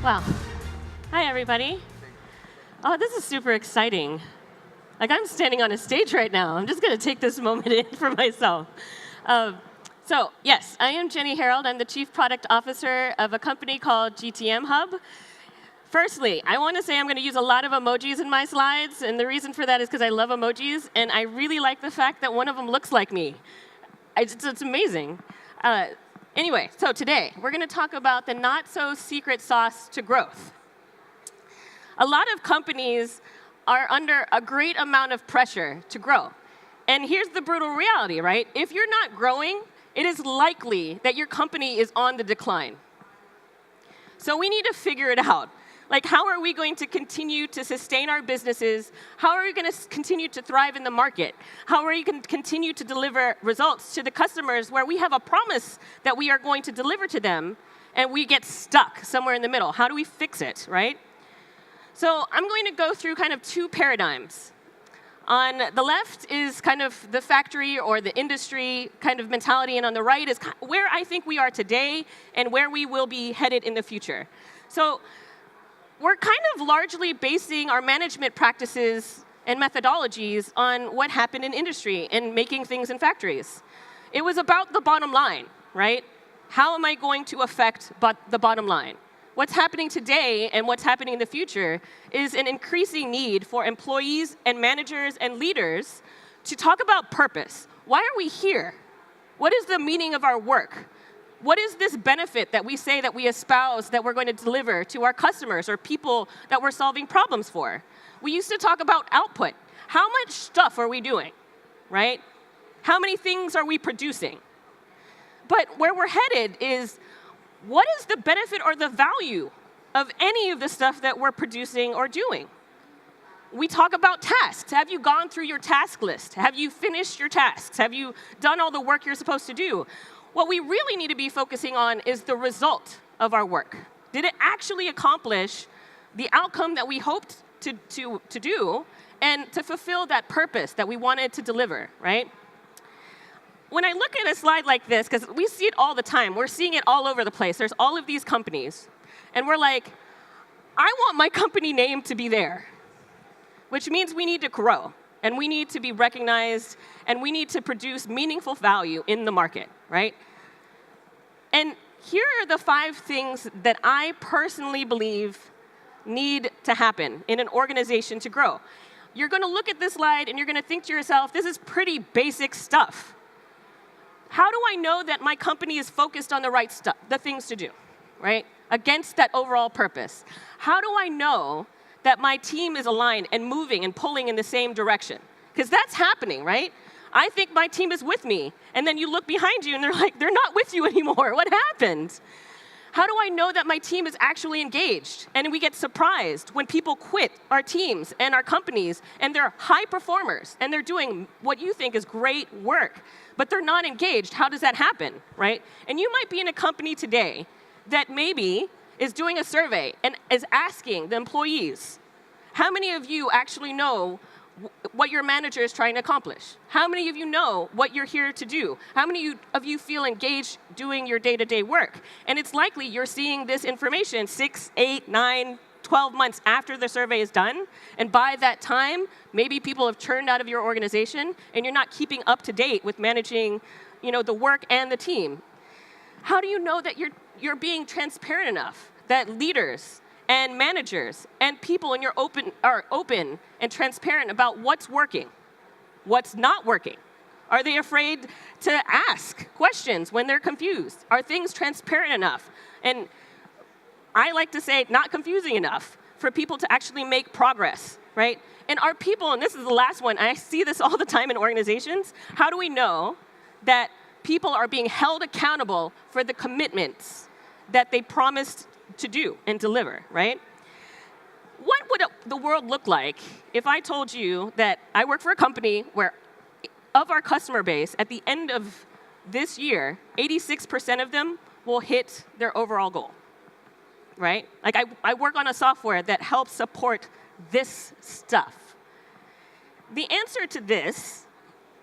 Well, hi everybody. Oh, this is super exciting. Like I'm standing on a stage right now. I'm just going to take this moment in for myself. So yes, I am Jenny Herald. I'm the Chief Product Officer of a company called Gtmhub. Firstly, I want to say I'm going to use a lot of emojis in my slides, and the reason for that is because I love emojis, and I really like the fact that one of them looks like me. It's amazing. Anyway, so today, we're going to talk about the not-so-secret sauce to growth. A lot of companies are under a great amount of pressure to grow. And here's the brutal reality, right? If you're not growing, it is likely that your company is on the decline. So we need to figure it out. Like, how are we going to continue to sustain our businesses? How are we going to continue to thrive in the market? How are we going to continue to deliver results to the customers where we have a promise that we are going to deliver to them, and we get stuck somewhere in the middle? How do we fix it, right? So I'm going to go through kind of two paradigms. On the left is kind of the factory or the industry kind of mentality, and on the right is where I think we are today and where we will be headed in the future. So we're kind of largely basing our management practices and methodologies on what happened in industry and making things in factories. It was about the bottom line, right? How am I going to affect the bottom line? What's happening today and what's happening in the future is an increasing need for employees and managers and leaders to talk about purpose. Why are we here? What is the meaning of our work? What is this benefit that we say that we espouse that we're going to deliver to our customers or people that we're solving problems for? We used to talk about output. How much stuff are we doing, right? How many things are we producing? But where we're headed is, what is the benefit or the value of any of the stuff that we're producing or doing? We talk about tasks. Have you gone through your task list? Have you finished your tasks? Have you done all the work you're supposed to do? What we really need to be focusing on is the result of our work. Did it actually accomplish the outcome that we hoped to do and to fulfill that purpose that we wanted to deliver, right? When I look at a slide like this, because we see it all the time, we're seeing it all over the place. There's all of these companies, and we're like, I want my company name to be there, which means we need to grow. And we need to be recognized, and we need to produce meaningful value in the market, right? And here are the 5 things that I personally believe need to happen in an organization to grow. You're going to look at this slide, and you're going to think to yourself, this is pretty basic stuff. How do I know that my company is focused on the right stuff, the things to do, right, against that overall purpose? How do I know that my team is aligned and moving and pulling in the same direction? Because that's happening, right? I think my team is with me, and then you look behind you, and they're like, they're not with you anymore. What happened? How do I know that my team is actually engaged? And we get surprised when people quit our teams and our companies, and they're high performers, and they're doing what you think is great work, but they're not engaged. How does that happen, right? And you might be in a company today that maybe is doing a survey and is asking the employees, how many of you actually know what your manager is trying to accomplish? How many of you know what you're here to do? How many of you feel engaged doing your day-to-day work? And it's likely you're seeing this information 6, 8, 9, 12 months after the survey is done. And by that time, maybe people have churned out of your organization, and you're not keeping up to date with managing, the work and the team. How do you know that you're being transparent enough that leaders and managers and people in your are open and transparent about what's working, what's not working? Are they afraid to ask questions when they're confused? Are things transparent enough? And I like to say not confusing enough for people to actually make progress, right? And our people, and this is the last one, I see this all the time in organizations, how do we know that people are being held accountable for the commitments that they promised to do and deliver, right? What would the world look like if I told you that I work for a company where, of our customer base, at the end of this year, 86% of them will hit their overall goal, right? Like I work on a software that helps support this stuff. The answer to this,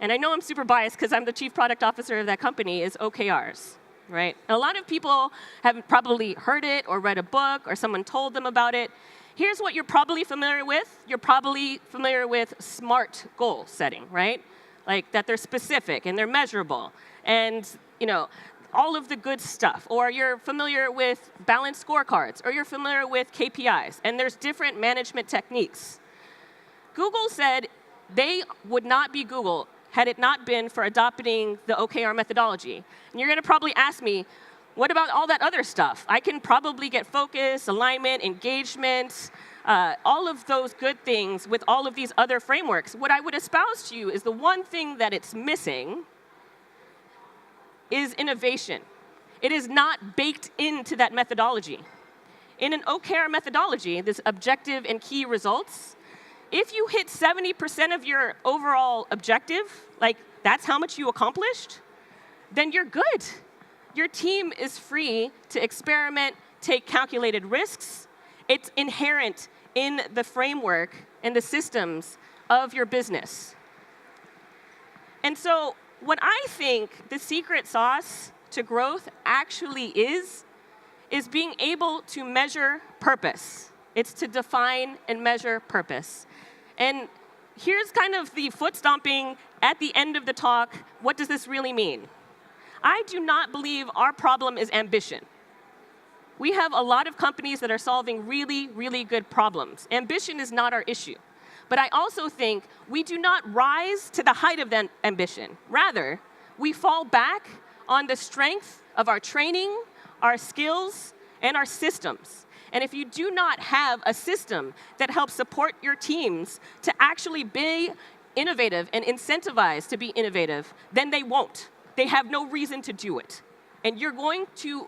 and I know I'm super biased because I'm the chief product officer of that company, is OKRs. right? A lot of people have probably heard it or read a book or someone told them about it. Here's what you're probably familiar with. You're probably familiar with SMART goal setting, right? Like that they're specific and they're measurable and, all of the good stuff. Or you're familiar with balanced scorecards, or you're familiar with KPIs. And there's different management techniques. Google said they would not be Google had it not been for adopting the OKR methodology. And you're going to probably ask me, what about all that other stuff? I can probably get focus, alignment, engagement, all of those good things with all of these other frameworks. What I would espouse to you is the one thing that it's missing is innovation. It is not baked into that methodology. In an OKR methodology, this objective and key results, if you hit 70% of your overall objective, like that's how much you accomplished, then you're good. Your team is free to experiment, take calculated risks. It's inherent in the framework and the systems of your business. And so what I think the secret sauce to growth actually is being able to measure purpose. It's to define and measure purpose. And here's kind of the foot stomping at the end of the talk. What does this really mean? I do not believe our problem is ambition. We have a lot of companies that are solving really, really good problems. Ambition is not our issue. But I also think we do not rise to the height of that ambition. Rather, we fall back on the strength of our training, our skills, and our systems. And if you do not have a system that helps support your teams to actually be innovative and incentivized to be innovative, then they won't. They have no reason to do it. And you're going to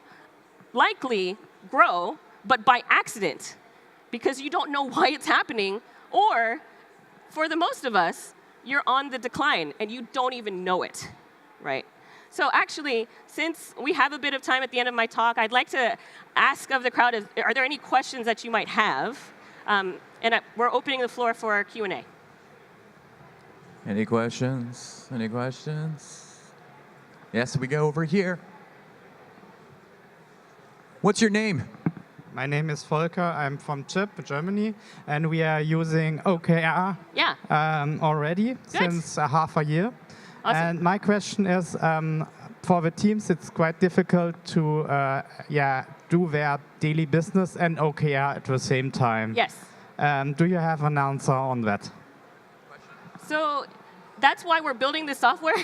likely grow, but by accident, because you don't know why it's happening, or for the most of us, you're on the decline and you don't even know it, right? So actually, since we have a bit of time at the end of my talk, I'd like to ask of the crowd, are there any questions that you might have? We're opening the floor for Q&A. Any questions? Any questions? Yes, we go over here. What's your name? My name is Volker. I'm from CHIP, Germany, and we are using OKR already since half a year. Awesome. And my question is, for the teams, it's quite difficult to do their daily business and OKR at the same time. Yes. Do you have an answer on that? So that's why we're building this software,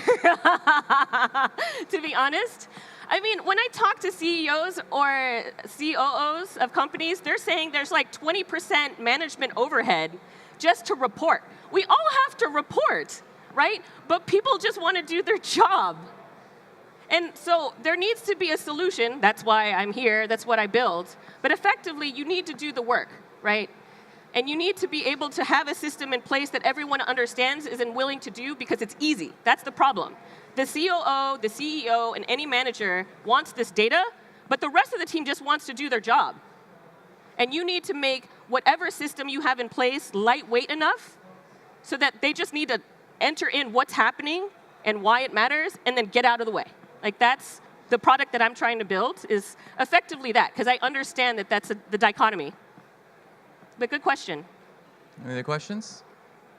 to be honest. I mean, when I talk to CEOs or COOs of companies, they're saying there's like 20% management overhead just to report. We all have to report, right? But people just want to do their job. And so there needs to be a solution. That's why I'm here. That's what I build. But effectively, you need to do the work, right? And you need to be able to have a system in place that everyone understands is and willing to do because it's easy. That's the problem. The COO, the CEO, and any manager wants this data, but the rest of the team just wants to do their job. And you need to make whatever system you have in place lightweight enough so that they just need to enter in what's happening and why it matters and then get out of the way. Like that's the product that I'm trying to build is effectively that, because I understand that that's the dichotomy. But good question. Any other questions?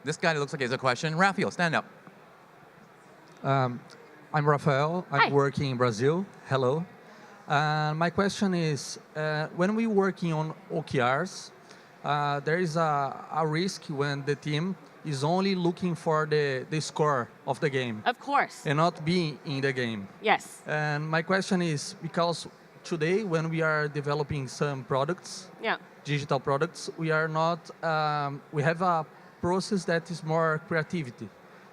This guy looks like he has a question. Rafael, stand up. I'm Rafael. I'm Hi. working in Brazil. Hello. My question is, when we're working on OKRs, there is a risk when the team is only looking for the score of the game. Of course. And not being in the game. Yes. And my question is, because today when we are developing some products, Yeah. digital products, we are not, we have a process that is more creativity,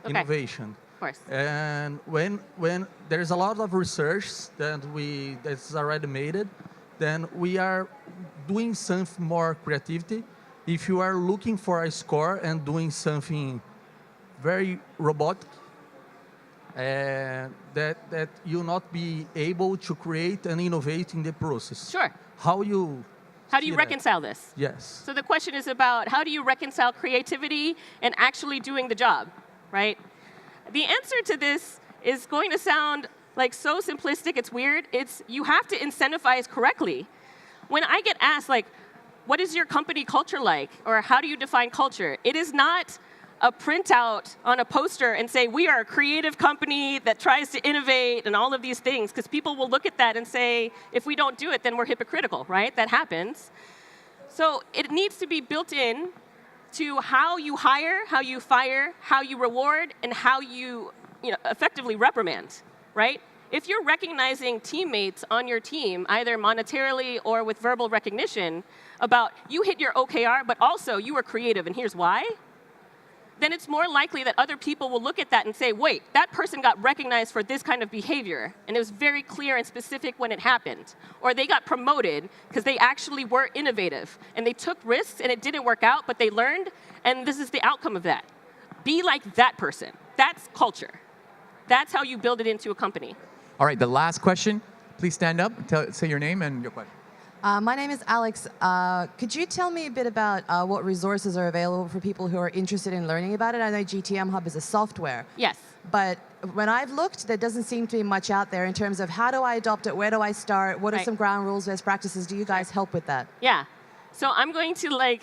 innovation. Of course. And when there is a lot of research that's already made, then we are doing something more creativity. If you are looking for a score and doing something very robotic, that you not be able to create and innovate in the process. Sure. How do you reconcile this? Yes. So the question is about how do you reconcile creativity and actually doing the job, right? The answer to this is going to sound like so simplistic, it's weird. It's you have to incentivize correctly. When I get asked, like, what is your company culture like? Or how do you define culture? It is not a printout on a poster and say, we are a creative company that tries to innovate and all of these things, because people will look at that and say, if we don't do it, then we're hypocritical, right? That happens. So it needs to be built in to how you hire, how you fire, how you reward, and how you effectively reprimand, right? If you're recognizing teammates on your team, either monetarily or with verbal recognition, about you hit your OKR, but also you were creative, and here's why, then it's more likely that other people will look at that and say, wait, that person got recognized for this kind of behavior, and it was very clear and specific when it happened. Or they got promoted because they actually were innovative, and they took risks, and it didn't work out, but they learned, and this is the outcome of that. Be like that person. That's culture. That's how you build it into a company. All right, the last question. Please stand up, say your name and your question. My name is Alex. Could you tell me a bit about what resources are available for people who are interested in learning about it? I know Gtmhub is a software. Yes. But when I've looked, there doesn't seem to be much out there in terms of how do I adopt it, where do I start, what are some ground rules, best practices? Do you guys help with that? Yeah. So I'm going to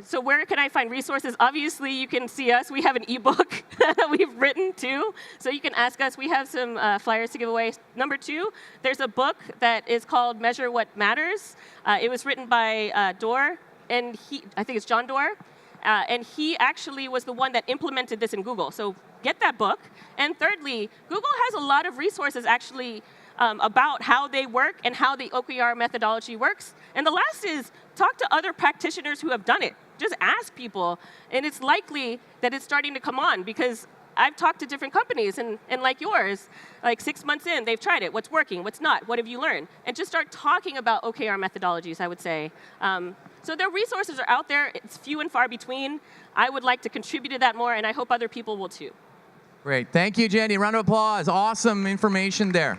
so where can I find resources? Obviously, you can see us. We have an ebook that we've written too. So you can ask us. We have some flyers to give away. Number 2, there's a book that is called Measure What Matters. It was written by Doerr, and I think it's John Doerr. And he actually was the one that implemented this in Google. So get that book. And thirdly, Google has a lot of resources actually about how they work and how the OKR methodology works. And the last is talk to other practitioners who have done it. Just ask people, and it's likely that it's starting to come on, because I've talked to different companies, and like yours, like 6 months in, they've tried it. What's working? What's not? What have you learned? And just start talking about OKR methodologies, I would say. So their resources are out there. It's few and far between. I would like to contribute to that more, and I hope other people will too. Great. Thank you, Jenny. Round of applause. Awesome information there.